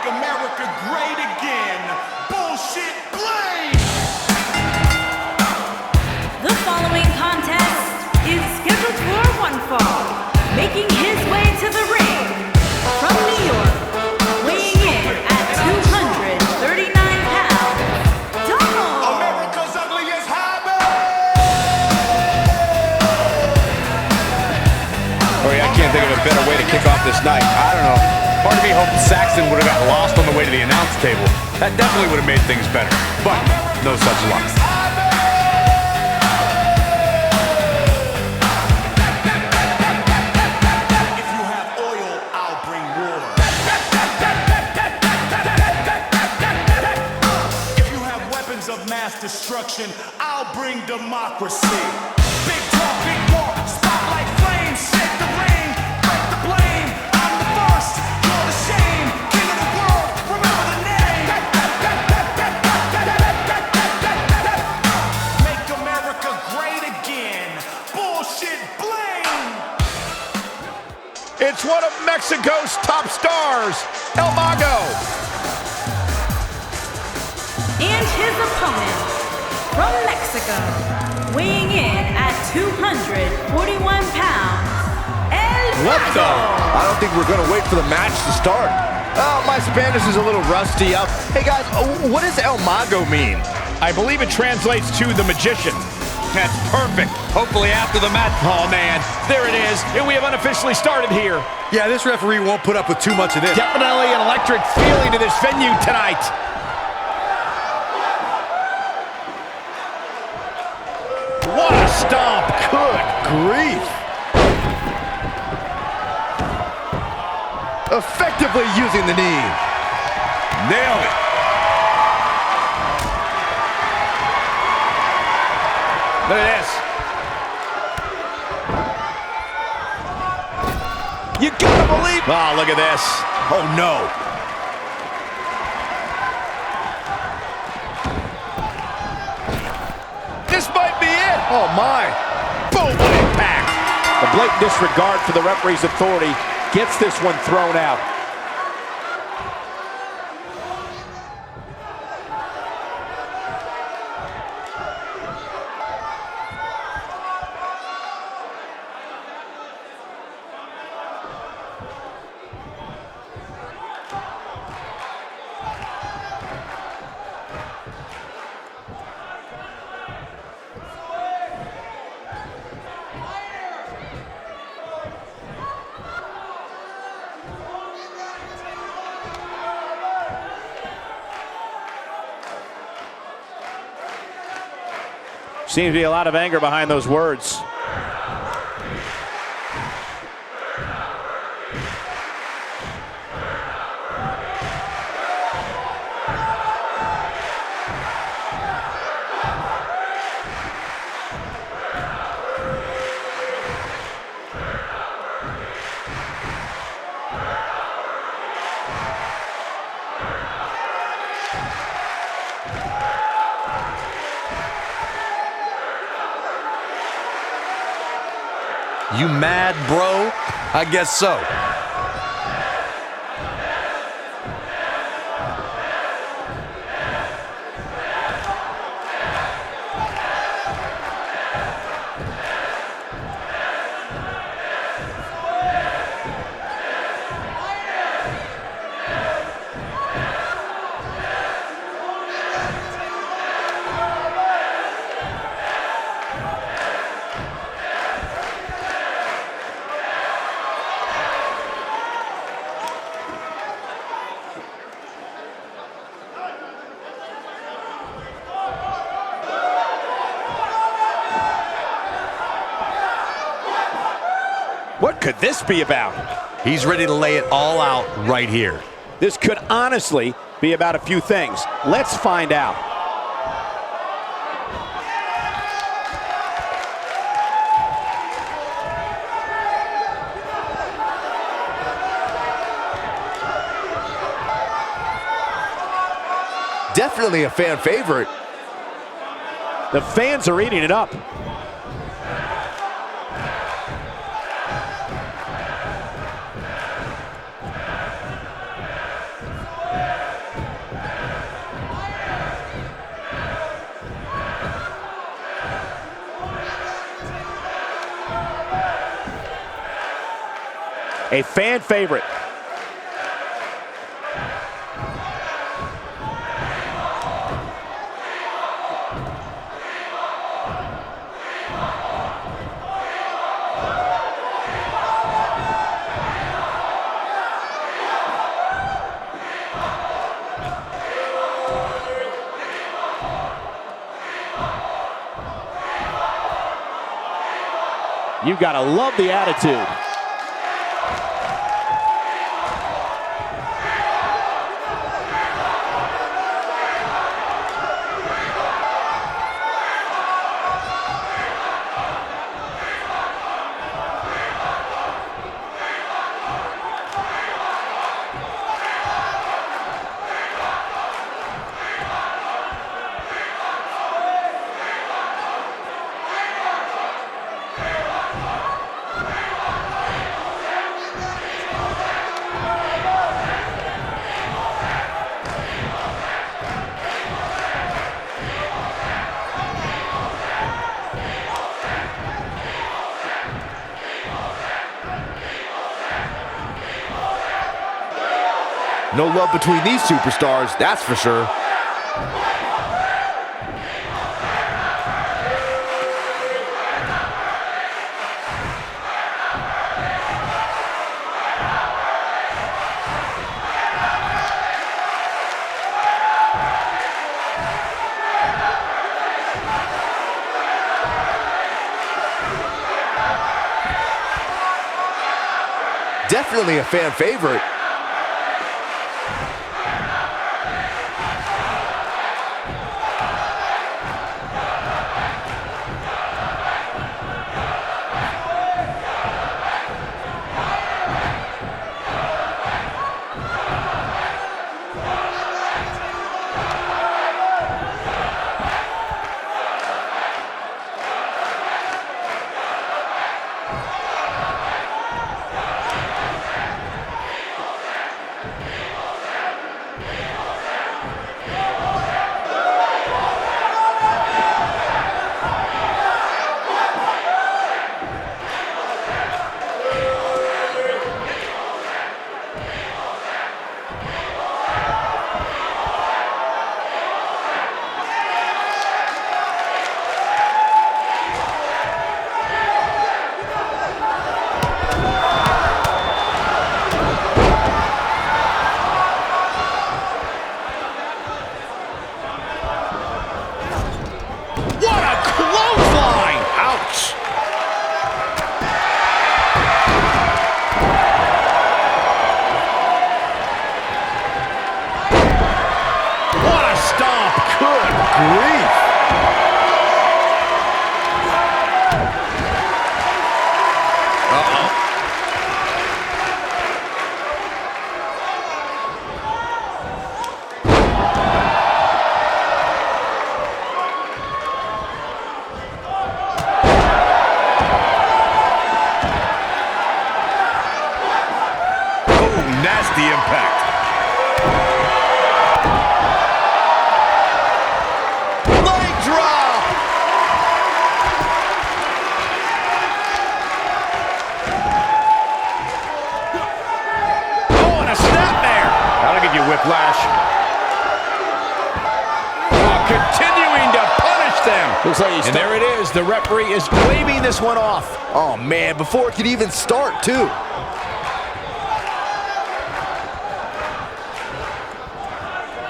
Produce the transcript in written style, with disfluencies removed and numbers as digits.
America great again. Bullshit blame! The following contest is scheduled for one fall. Making his way to the ring from New York, weighing in at 239 pounds, Donald! America's ugliest hobby! Oh yeah, I can't think of a better way to kick off this night. I don't know. Part of me hoped Saxton would have got lost on the way to the announce table. That definitely would have made things better. But no such luck. If you have oil, I'll bring water. If you have weapons of mass destruction, I'll bring democracy. Big talk, big walk, spotlight flames, shake the ring, break the blame. I'm the first, you're the shame, king of the world, remember the name. Make America great again, bullshit blame. It's one of Mexico's top stars, El Mago. And his opponent from Mexico, weighing in at 241 pounds, El What the? Mago! I don't think we're going to wait for the match to start. Oh, my Spanish is a little rusty. Hey guys, what does El Mago mean? I believe it translates to the magician. That's perfect. Hopefully after the match. Oh man, there it is. And we have unofficially started here. Yeah, this referee won't put up with too much of this. Definitely an electric feeling to this venue tonight. What a stomp. Good grief. Effectively using the knee. Nailed it. Look at this. You gotta believe. Oh, look at this. Oh, no. This might be it. Oh, my. Boom, what impact. The blatant disregard for the referee's authority gets this one thrown out. Seems to be a lot of anger behind those words. You mad, bro? I guess so. What could this be about? He's ready to lay it all out right here. This could honestly be about a few things. Let's find out. Definitely a fan favorite. The fans are eating it up. A fan favorite. You gotta love the attitude. No love between these superstars, that's for sure. Definitely a fan favorite. Nasty impact. Leg drop! Oh, and a snapmare. That'll give you whiplash. Oh, continuing to punish them. Looks like he's and there it is. The referee is waving this one off. Oh man, before it could even start too.